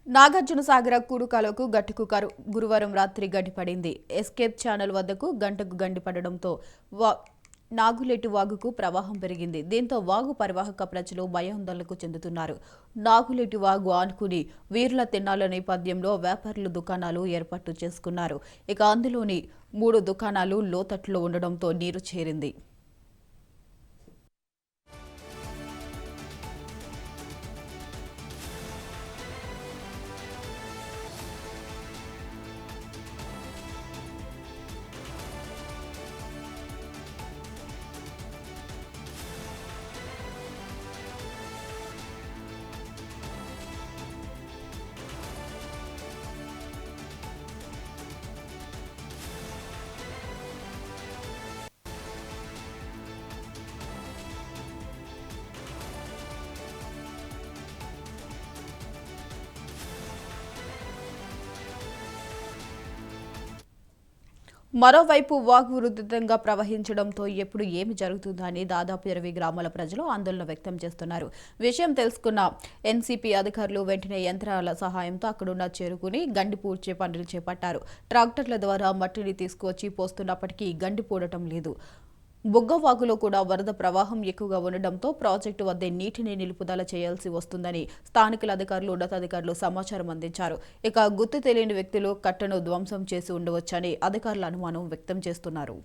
నాగార్జునసాగర్ కూడుకాలకు గట్టుకు గురువారం రాత్రి గడ్డిపడింది. ఎస్కేప్ ఛానల్ వద్దకు గంటకు గండిపడడంతో నాగులేటి వాగుకు ప్రవాహం పెరిగింది. దీంతో వాగు పరివాహక ప్రజలు భయాందోళనకు చెందుతున్నారు. నాగులేటి వాగు ఆనుకుని వీరుల తిన్నాల నేపథ్యంలో వ్యాపారులు దుకాణాలు ఏర్పాటు చేసుకున్నారు. ఇక అందులోని 3 దుకాణాలు లోతట్లో ఉండడంతో నీరు చేరింది. మరోవైపు వాగు ఉధృతంగా ప్రవహించడంతో ఎప్పుడు ఏమి జరుగుతుందో అని దాదాపు 20 గ్రామాల ప్రజలు ఆందోళన వ్యక్తం చేస్తున్నారు. విషయం తెలుసుకున్న ఎన్సీపీ అధికారులు వెంటనే యంత్రాల సహాయంతో అక్కడున్న చేరుకుని గండి పూడ్చే పనులు చేపట్టారు. ట్రాక్టర్ల ద్వారా మట్టిని తీసుకువచ్చి పోస్తున్నప్పటికీ గండి పూడటం లేదు. బుగ్గవాగులో కూడా వరద ప్రవాహం ఎక్కువగా ఉండడంతో ప్రాజెక్టు వద్దే నీటిని నిలుపుదల చేయాల్సి వస్తుందని స్థానికుల అధికారులు, ఉన్నతాధికారులు సమాచారం అందించారు. ఇక గుర్తు తెలియని వ్యక్తులు కట్టను ధ్వంసం చేసి ఉండవచ్చని అధికారులు అనుమానం వ్యక్తం చేస్తున్నారు.